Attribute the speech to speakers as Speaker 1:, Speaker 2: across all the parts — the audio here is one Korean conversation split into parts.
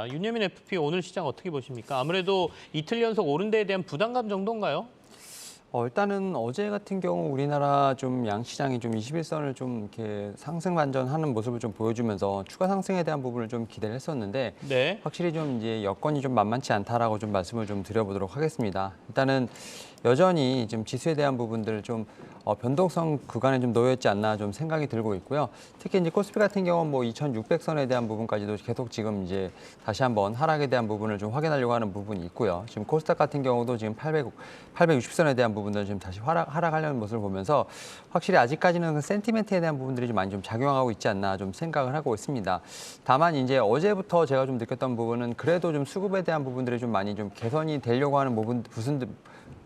Speaker 1: 있습니다. 윤여민 FP 오늘 시장 어떻게 보십니까? 아무래도 이틀 연속 오른 데에 대한 부담감 정도인가요?
Speaker 2: 일단은 어제 같은 경우 우리나라 좀 양시장이 좀 21선을 좀 이렇게 상승 반전하는 모습을 좀 보여주면서 추가 상승에 대한 부분을 좀 기대를 했었는데
Speaker 1: 네.
Speaker 2: 확실히 좀 이제 여건이 좀 만만치 않다라고 좀 말씀을 좀 드려보도록 하겠습니다. 일단은 여전히 좀 지수에 대한 부분들 좀 변동성 구간에 좀 놓여 있지 않나 좀 생각이 들고 있고요. 특히 이제 코스피 같은 경우는 뭐 2,600선에 대한 부분까지도 계속 지금 이제 다시 한번 하락에 대한 부분을 좀 확인하려고 하는 부분이 있고요. 지금 코스닥 같은 경우도 지금 860선에 대한 부분들 지금 다시 하락하려는 모습을 보면서 확실히 아직까지는 그 센티멘트에 대한 부분들이 좀 많이 좀 작용하고 있지 않나 좀 생각을 하고 있습니다. 다만 이제 어제부터 제가 좀 느꼈던 부분은 그래도 좀 수급에 대한 부분들이 좀 많이 좀 개선이 되려고 하는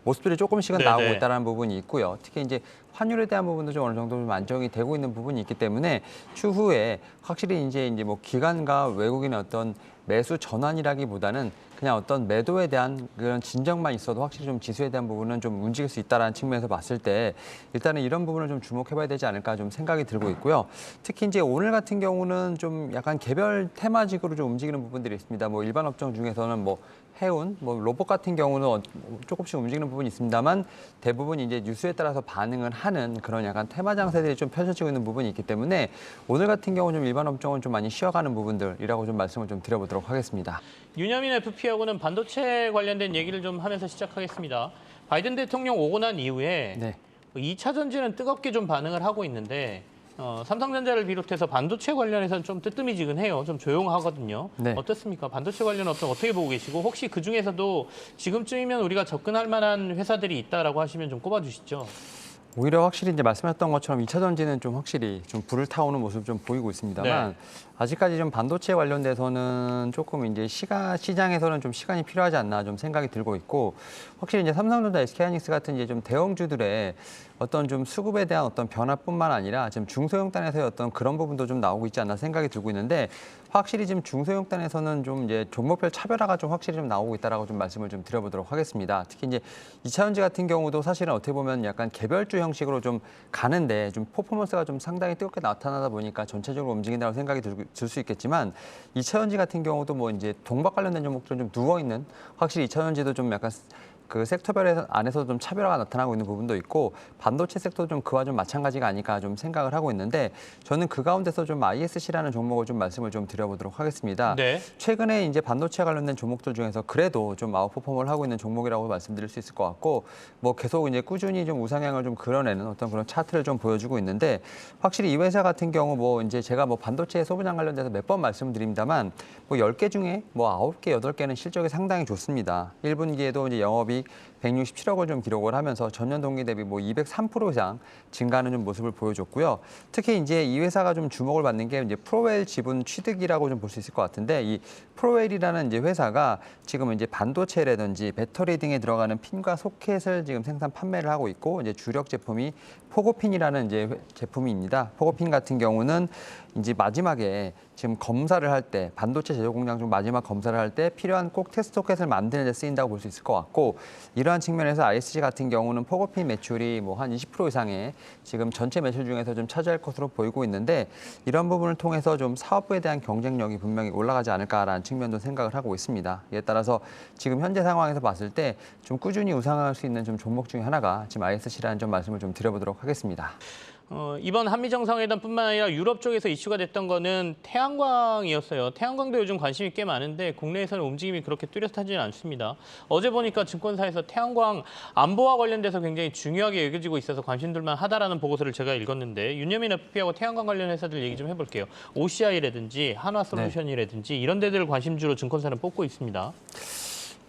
Speaker 2: 모습들이 조금씩은
Speaker 1: 네네.
Speaker 2: 나오고 있다는 부분이 있고요. 특히 이제 환율에 대한 부분도 좀 어느 정도 좀 안정이 되고 있는 부분이 있기 때문에 추후에 확실히 이제 뭐 기관과 외국인의 어떤 매수 전환이라기보다는 그냥 어떤 매도에 대한 그런 진정만 있어도 확실히 좀 지수에 대한 부분은 좀 움직일 수 있다라는 측면에서 봤을 때 일단은 이런 부분을 좀 주목해봐야 되지 않을까 좀 생각이 들고 있고요. 특히 이제 오늘 같은 경우는 좀 약간 개별 테마직으로 좀 움직이는 부분들이 있습니다. 뭐 일반 업종 중에서는 뭐 해운, 뭐 로봇 같은 경우는 조금씩 움직이는 부분이 있습니다만 대부분 이제 뉴스에 따라서 반응을 하는 그런 약간 테마 장세들이 좀 펼쳐지고 있는 부분이 있기 때문에 오늘 같은 경우는 좀 일반 업종은 좀 많이 쉬어가는 부분들이라고 좀 말씀을 좀 드려보도록 하겠습니다.
Speaker 1: 윤여민 FP하고는 반도체 관련된 얘기를 좀 하면서 시작하겠습니다. 바이든 대통령 오고 난 이후에
Speaker 2: 네.
Speaker 1: 2차 전지는 뜨겁게 좀 반응을 하고 있는데 삼성전자를 비롯해서 반도체 관련해서는 좀 뜨뜨미지근해요. 좀 조용하거든요.
Speaker 2: 네.
Speaker 1: 어떻습니까? 반도체 관련 업종 어떻게 보고 계시고 혹시 그중에서도 지금쯤이면 우리가 접근할 만한 회사들이 있다라고 하시면 좀 꼽아주시죠.
Speaker 2: 오히려 확실히 이제 말씀하셨던 것처럼 2차 전지는 좀 확실히 좀 불을 타오는 모습 좀 보이고 있습니다만
Speaker 1: 네.
Speaker 2: 아직까지 좀 반도체 관련돼서는 조금 이제 시장에서는 좀 시간이 필요하지 않나 좀 생각이 들고 있고 확실히 이제 삼성전자, SK하이닉스 같은 이제 좀 대형주들의 어떤 좀 수급에 대한 어떤 변화뿐만 아니라 지금 중소형단에서의 어떤 그런 부분도 좀 나오고 있지 않나 생각이 들고 있는데 확실히 지금 중소형단에서는 좀 이제 종목별 차별화가 좀 확실히 좀 나오고 있다라고 좀 말씀을 좀 드려보도록 하겠습니다. 특히 이제 2차 전지 같은 경우도 사실은 어떻게 보면 약간 개별주 형식으로 좀 가는데 좀 퍼포먼스가 좀 상당히 뜨겁게 나타나다 보니까 전체적으로 움직인다고 생각이 들 수 있겠지만 2차 전지 같은 경우도 뭐 이제 동박 관련된 종목들은 좀 누워 있는 확실히 2차 전지도 좀 약간 그 섹터별 안에서 좀 차별화가 나타나고 있는 부분도 있고 반도체 섹터도 좀 그와 좀 마찬가지가 아닐까 좀 생각을 하고 있는데 저는 그 가운데서 좀 ISC라는 종목을 좀 말씀을 좀 드려보도록 하겠습니다.
Speaker 1: 네.
Speaker 2: 최근에 이제 반도체 관련된 종목들 중에서 그래도 좀 아웃퍼폼을 하고 있는 종목이라고 말씀드릴 수 있을 것 같고 뭐 계속 이제 꾸준히 좀 우상향을 좀 그려내는 어떤 그런 차트를 좀 보여주고 있는데 확실히 이 회사 같은 경우 뭐 이제 제가 뭐 반도체 소비량 관련돼서 몇 번 말씀드립니다만 뭐 10개 중에 뭐 9개, 8개는 실적이 상당히 좋습니다. 1분기에도 이제 영업이 167억을 좀 기록을 하면서 전년 동기 대비 뭐 203% 이상 증가하는 좀 모습을 보여줬고요. 특히 이제 이 회사가 좀 주목을 받는 게 이제 프로웰 지분 취득이라고 좀 볼 수 있을 것 같은데 이 프로웰이라는 이제 회사가 지금 이제 반도체라든지 배터리 등에 들어가는 핀과 소켓을 지금 생산 판매를 하고 있고 이제 주력 제품이 포고핀이라는 이제 제품입니다. 포고핀 같은 경우는 이제 마지막에 지금 검사를 할 때 반도체 제조 공장 중 마지막 검사를 할 때 필요한 꼭 테스트 소켓을 만드는 데 쓰인다고 볼 수 있을 것 같고 이러한 측면에서 ISC 같은 경우는 포고핀 매출이 뭐 한 20% 이상의 지금 전체 매출 중에서 좀 차지할 것으로 보이고 있는데 이런 부분을 통해서 좀 사업부에 대한 경쟁력이 분명히 올라가지 않을까라는 측면도 생각을 하고 있습니다. 이에 따라서 지금 현재 상황에서 봤을 때 좀 꾸준히 우상할 수 있는 좀 종목 중에 하나가 지금 ISC라는 좀 말씀을 좀 드려보도록 하겠습니다.
Speaker 1: 이번 한미 정상회담뿐만 아니라 유럽 쪽에서 이슈가 됐던 거는 태양광이었어요. 태양광도 요즘 관심이 꽤 많은데 국내에서는 움직임이 그렇게 뚜렷하지는 않습니다. 어제 보니까 증권사에서 태양광 안보와 관련돼서 굉장히 중요하게 여겨지고 있어서 관심들만 하다라는 보고서를 제가 읽었는데 윤여민 FP하고 태양광 관련 회사들 얘기 좀 해볼게요. OCI라든지 한화솔루션이라든지 이런 데들 관심주로 증권사는 뽑고 있습니다.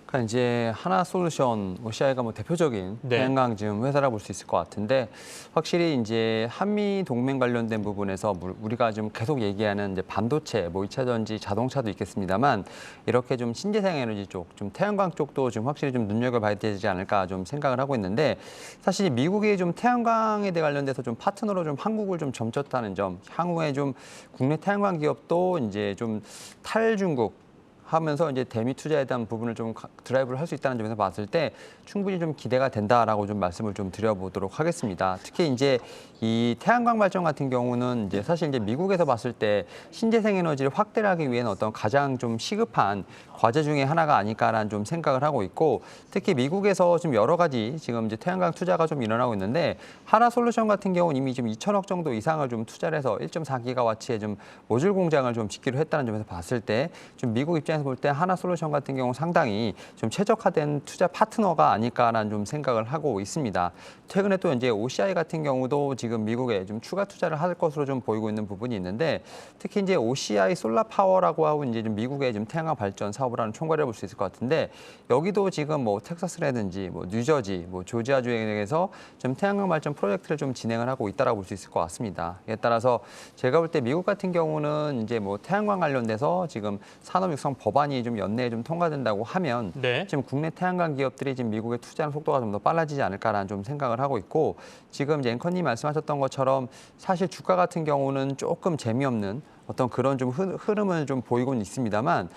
Speaker 2: 그러니까 이제 하나솔루션, OCI가 뭐 대표적인
Speaker 1: 네.
Speaker 2: 태양광 지금 회사라 볼 수 있을 것 같은데 확실히 이제 한미 동맹 관련된 부분에서 우리가 좀 계속 얘기하는 이제 반도체, 뭐 2차 전지, 자동차도 있겠습니다만 이렇게 좀 신재생 에너지 쪽, 좀 태양광 쪽도 좀 확실히 좀 눈여겨봐야 되지 않을까 좀 생각을 하고 있는데 사실 미국이 좀 태양광에 대해 관련돼서 좀 파트너로 좀 한국을 좀 점쳤다는 점, 향후에 좀 국내 태양광 기업도 이제 좀 탈중국 하면서 이제 대미 투자에 대한 부분을 좀 드라이브를 할 수 있다는 점에서 봤을 때 충분히 좀 기대가 된다라고 좀 말씀을 좀 드려보도록 하겠습니다. 특히 이제 이 태양광 발전 같은 경우는 이제 사실 이제 미국에서 봤을 때 신재생 에너지를 확대하기 위한 어떤 가장 좀 시급한 과제 중에 하나가 아닐까라는 좀 생각을 하고 있고, 특히 미국에서 좀 여러 가지 지금 이제 태양광 투자가 좀 일어나고 있는데, 하나솔루션 같은 경우는 이미 좀 2천억 정도 이상을 좀 투자를 해서 1.4기가와트의 좀 모듈 공장을 좀 짓기로 했다는 점에서 봤을 때, 좀 미국 입장에서 볼 때 하나솔루션 같은 경우 상당히 좀 최적화된 투자 파트너가 아닐까라는 좀 생각을 하고 있습니다. 최근에 또 이제 OCI 같은 경우도 지금 미국에 좀 추가 투자를 할 것으로 좀 보이고 있는 부분이 있는데, 특히 이제 OCI 솔라 파워라고 하고 이제 좀 미국의 좀 태양광 발전 사업을 하는 총괄을 해볼 수 있을 것 같은데, 여기도 지금 뭐 텍사스라든지 뭐 뉴저지, 뭐 조지아 주에서 좀 태양광 발전 프로젝트를 좀 진행을 하고 있다라고 볼 수 있을 것 같습니다. 이에 따라서 제가 볼 때 미국 같은 경우는 이제 뭐 태양광 관련돼서 지금 산업 육성 법안이 좀 연내에 좀 통과된다고 하면
Speaker 1: 네.
Speaker 2: 지금 국내 태양광 기업들이 지금 미국에 투자하는 속도가 좀 더 빨라지지 않을까라는 좀 생각을 하고 있고, 지금 이제 앵커님 말씀하셨던 것처럼 사실 주가 같은 경우는 조금 재미없는 어떤 그런 좀 흐름을 좀 보이고는 있습니다만,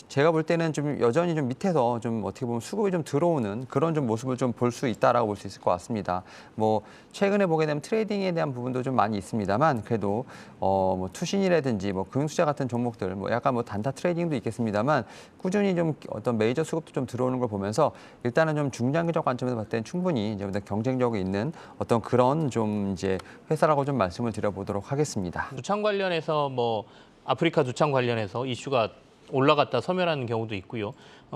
Speaker 2: 제가 볼 때는 좀 여전히 좀 밑에서 좀 어떻게 보면 수급이 좀 들어오는 그런 좀 모습을 좀 볼 수 있다라고 볼 수 있을 것 같습니다. 뭐 최근에 보게 되면 트레이딩에 대한 부분도 좀 많이 있습니다만, 그래도 뭐 투신이라든지 뭐 금융투자 같은 종목들, 뭐 약간 뭐 단타 트레이딩도 있겠습니다만, 꾸준히 좀 어떤 메이저 수급도 좀 들어오는 걸 보면서 일단은 좀 중장기적 관점에서 봤을 때는 충분히 이제 경쟁력이 있는 어떤 그런 좀 이제 회사라고 좀 말씀을 드려보도록 하겠습니다.
Speaker 1: 두창 관련해서 뭐 아프리카 두창 관련해서 이슈가 올라갔다 서면하는 경우도 있고요.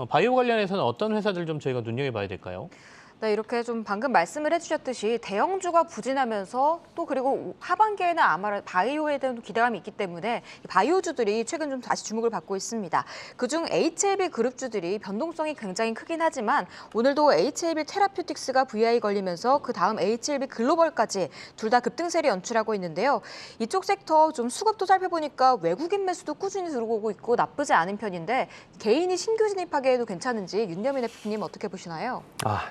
Speaker 1: 바이오 관련해서는 어떤 회사들 좀 저희가 눈여겨봐야 될까요?
Speaker 3: 네, 이렇게 좀 방금 말씀을 해주셨듯이 대형주가 부진하면서 또 그리고 하반기에는 아마 바이오에 대한 기대감이 있기 때문에 바이오주들이 최근 좀 다시 주목을 받고 있습니다. 그중 HLB 그룹주들이 변동성이 굉장히 크긴 하지만 오늘도 HLB 테라퓨틱스가 VI 걸리면서 그 다음 HLB 글로벌까지 둘 다 급등세를 연출하고 있는데요. 이쪽 섹터 좀 수급도 살펴보니까 외국인 매수도 꾸준히 들어오고 있고 나쁘지 않은 편인데 개인이 신규 진입하기에도 괜찮은지 윤여민 대표님 어떻게 보시나요?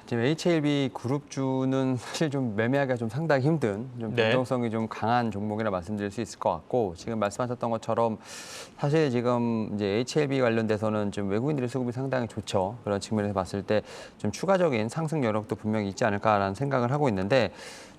Speaker 2: 지금 HLB 그룹주는 사실 좀 매매하기가 좀 상당히 힘든 좀
Speaker 1: 네.
Speaker 2: 변동성이 좀 강한 종목이라 말씀드릴 수 있을 것 같고, 지금 말씀하셨던 것처럼 사실 지금 이제 HLB 관련돼서는 좀 외국인들의 수급이 상당히 좋죠. 그런 측면에서 봤을 때 좀 추가적인 상승 여력도 분명히 있지 않을까라는 생각을 하고 있는데,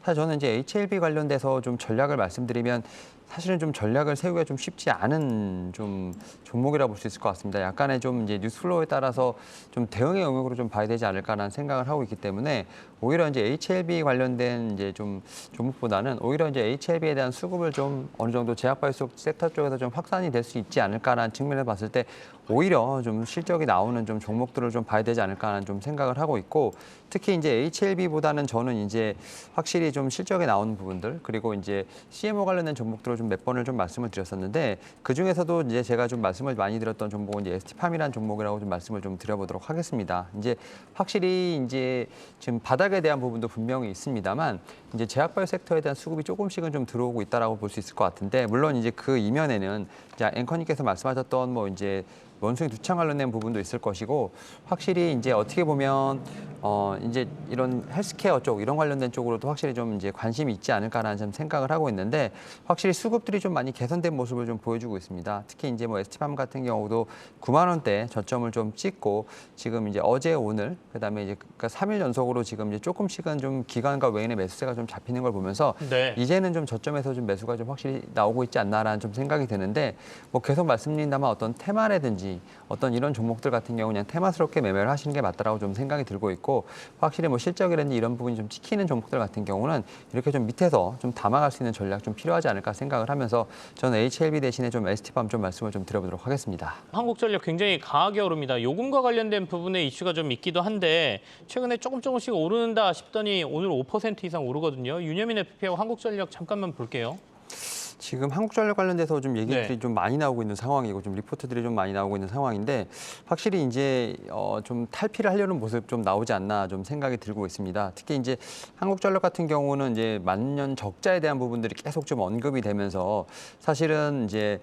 Speaker 2: 사실 저는 이제 HLB 관련돼서 좀 전략을 말씀드리면 사실은 좀 전략을 세우기가 좀 쉽지 않은 좀 종목이라고 볼 수 있을 것 같습니다. 약간의 좀 이제 뉴스플로우에 따라서 좀 대응의 영역으로 좀 봐야 되지 않을까라는 생각을 하고 있기 때문에, 오히려 이제 HLB 관련된 이제 좀 종목보다는 오히려 이제 HLB에 대한 수급을 좀 어느 정도 제약바이오 섹터 쪽에서 좀 확산이 될 수 있지 않을까라는 측면에서 봤을 때 오히려 좀 실적이 나오는 좀 종목들을 좀 봐야 되지 않을까라는 좀 생각을 하고 있고, 특히 이제 HLB보다는 저는 이제 확실히 좀 실적이 나오는 부분들, 그리고 이제 CMO 관련된 종목들을 좀 몇 번을 좀 말씀을 드렸었는데, 그 중에서도 이제 제가 좀 말씀을 많이 드렸던 종목은 이제 ST팜이라는 종목이라고 좀 말씀을 좀 드려보도록 하겠습니다. 이제 확실히 이제 지금 바닥에 대한 부분도 분명히 있습니다만, 이제 제약바이오 섹터에 대한 수급이 조금씩은 좀 들어오고 있다라고 볼 수 있을 것 같은데, 물론 이제 그 이면에는 이제 앵커님께서 말씀하셨던 뭐 이제 원숭이 두창 관련된 부분도 있을 것이고, 확실히 이제 어떻게 보면 이제 이런 헬스케어 쪽 이런 관련된 쪽으로도 확실히 좀 이제 관심이 있지 않을까라는 좀 생각을 하고 있는데, 확실히 수급들이 좀 많이 개선된 모습을 좀 보여주고 있습니다. 특히 이제 뭐 ST팜 같은 경우도 9만 원대 저점을 좀 찍고, 지금 이제 어제 오늘 그다음에 이제 그러니까 3일 연속으로 지금 이제 조금씩은 좀 기관과 외인의 매수세가 좀 잡히는 걸 보면서
Speaker 1: 네.
Speaker 2: 이제는 좀 저점에서 좀 매수가 좀 확실히 나오고 있지 않나라는 좀 생각이 드는데, 뭐 계속 말씀드린다면 어떤 테마라든지 어떤 이런 종목들 같은 경우 그냥 테마스럽게 매매를 하시는 게 맞다라고 좀 생각이 들고 있고, 확실히 뭐 실적이라든지 이런 부분이 좀 찍히는 종목들 같은 경우는 이렇게 좀 밑에서 좀 담아갈 수 있는 전략 좀 필요하지 않을까 생각을 하면서, 저는 HLB 대신에 좀 ST팜 좀 말씀을 좀 드려보도록 하겠습니다.
Speaker 1: 한국전력 굉장히 강하게 오릅니다. 요금과 관련된 부분에 이슈가 좀 있기도 한데 최근에 조금씩 오른다 싶더니 오늘 5% 이상 오르거든요. 윤여민 FP하고 한국전력 잠깐만 볼게요.
Speaker 2: 지금 한국전력 관련돼서 좀 얘기들이
Speaker 1: 네.
Speaker 2: 좀 많이 나오고 있는 상황이고, 좀 리포트들이 좀 많이 나오고 있는 상황인데, 확실히 이제 좀 탈피를 하려는 모습 좀 나오지 않나 좀 생각이 들고 있습니다. 특히 이제 한국전력 같은 경우는 이제 만년 적자에 대한 부분들이 계속 좀 언급이 되면서 사실은 이제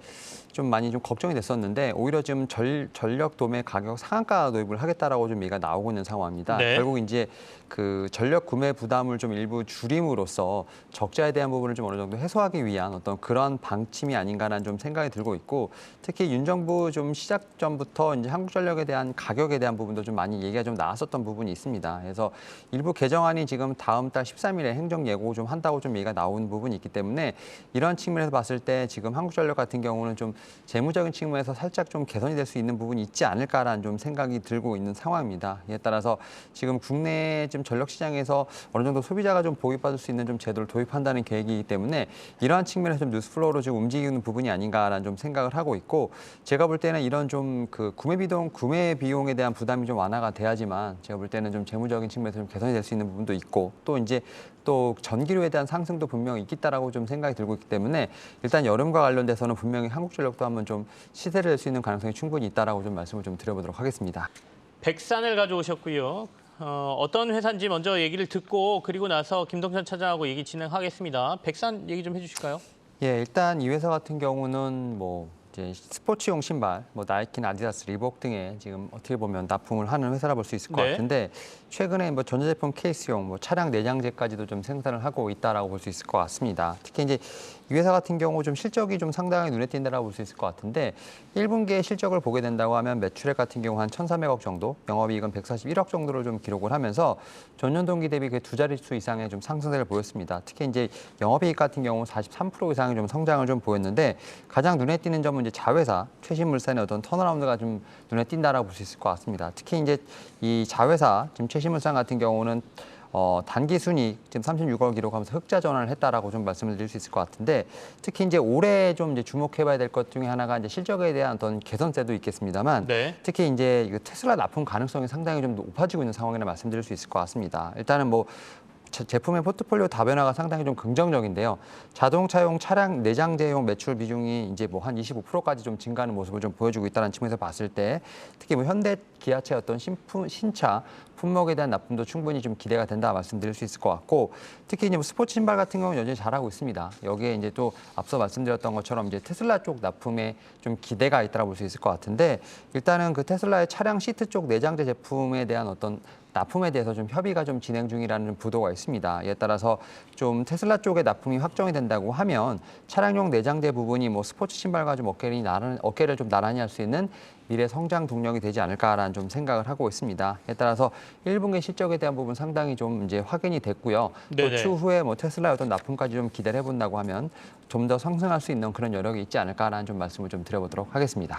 Speaker 2: 좀 많이 좀 걱정이 됐었는데, 오히려 지금 전력 도매 가격 상한가 도입을 하겠다라고 좀 얘기가 나오고 있는 상황입니다.
Speaker 1: 네.
Speaker 2: 결국 이제 그 전력 구매 부담을 좀 일부 줄임으로써 적자에 대한 부분을 좀 어느 정도 해소하기 위한 어떤 그런 방침이 아닌가라는 좀 생각이 들고 있고 특히 윤 정부 좀 시작 전부터 이제 한국전력에 대한 가격에 대한 부분도 좀 많이 얘기가 좀 나왔었던 부분이 있습니다. 그래서 일부 개정안이 지금 다음 달 13일에 행정 예고 좀 한다고 좀 얘기가 나온 부분이 있기 때문에 이런 측면에서 봤을 때 지금 한국전력 같은 경우는 좀 재무적인 측면에서 살짝 좀 개선이 될 수 있는 부분이 있지 않을까라는 좀 생각이 들고 있는 상황입니다. 이에 따라서 지금 국내 지금 전력 시장에서 어느 정도 소비자가 좀 보호받을 수 있는 좀 제도를 도입한다는 계획이기 때문에 이러한 측면에서 좀 뉴스플로우로 좀 움직이는 부분이 아닌가라는 좀 생각을 하고 있고 제가 볼 때는 이런 좀 그 구매 비용에 대한 부담이 좀 완화가 돼야지만 제가 볼 때는 좀 재무적인 측면에서 좀 개선이 될 수 있는 부분도 있고 또 전기료에 대한 상승도 분명히 있겠다라고 좀 생각이 들고 있기 때문에 일단 여름과 관련돼서는 분명히 한국전력도 한번 좀 시세를 낼 수 있는 가능성이 충분히 있다라고 좀 말씀을 좀 드려보도록 하겠습니다.
Speaker 1: 백산을 가져오셨고요. 어떤 회사인지 먼저 얘기를 듣고 그리고 나서 김동찬 차장하고 얘기 진행하겠습니다. 백산 얘기 좀 해주실까요?
Speaker 2: 예, 일단 이 회사 같은 경우는 뭐 이제 스포츠용 신발, 뭐 나이키나 아디다스, 리복 등에 지금 어떻게 보면 납품을 하는 회사라 볼 수 있을 것
Speaker 1: 네.
Speaker 2: 같은데 최근에 뭐 전자제품 케이스용, 뭐 차량 내장재까지도 좀 생산을 하고 있다라고 볼 수 있을 것 같습니다. 특히 이제 이 회사 같은 경우 좀 실적이 좀 상당히 눈에 띈다라고 볼 수 있을 것 같은데 1분기의 실적을 보게 된다고 하면 매출액 같은 경우 한 1,300억 정도, 영업이익은 141억 정도를 좀 기록을 하면서 전년 동기 대비 그 두 자릿수 이상의 좀 상승세를 보였습니다. 특히 이제 영업이익 같은 경우 43% 이상의 좀 성장을 좀 보였는데 가장 눈에 띄는 점은 이제 자회사 최신물산의 어떤 턴어라운드가 좀 눈에 띈다라고 볼 수 있을 것 같습니다. 특히 이제 이 자회사 지금 최신물산 같은 경우는 단기 순이익 지금 36억 기록하면서 흑자 전환을 했다라고 좀 말씀을 드릴 수 있을 것 같은데 특히 이제 올해 좀 이제 주목해봐야 될 것 중에 하나가 이제 실적에 대한 어떤 개선세도 있겠습니다만
Speaker 1: 네.
Speaker 2: 특히 이제 이거 테슬라 납품 가능성이 상당히 좀 높아지고 있는 상황이라 말씀드릴 수 있을 것 같습니다. 일단은 뭐 제품의 포트폴리오 다변화가 상당히 좀 긍정적인데요. 자동차용 차량 내장재용 매출 비중이 이제 뭐 한 25%까지 좀 증가하는 모습을 좀 보여주고 있다는 측면에서 봤을 때 특히 뭐 현대 기아차의 어떤 신차 품목에 대한 납품도 충분히 좀 기대가 된다 말씀드릴 수 있을 것 같고 특히 이제 뭐 스포츠 신발 같은 경우는 여전히 잘하고 있습니다. 여기에 이제 또 앞서 말씀드렸던 것처럼 이제 테슬라 쪽 납품에 좀 기대가 있다고 볼 수 있을 것 같은데 일단은 그 테슬라의 차량 시트 쪽 내장재 제품에 대한 어떤 납품에 대해서 좀 협의가 좀 진행 중이라는 보도가 있습니다. 이에 따라서 좀 테슬라 쪽에 납품이 확정이 된다고 하면 차량용 내장재 부분이 뭐 스포츠 신발과 좀 어깨를 좀 나란히 할 수 있는 미래 성장 동력이 되지 않을까라는 좀 생각을 하고 있습니다. 이에 따라서 1분기 실적에 대한 부분 상당히 좀 이제 확인이 됐고요. 또
Speaker 1: 네네.
Speaker 2: 추후에 뭐 테슬라의 어떤 납품까지 좀 기대를 해본다고 하면 좀 더 상승할 수 있는 그런 여력이 있지 않을까라는 좀 말씀을 좀 드려보도록 하겠습니다.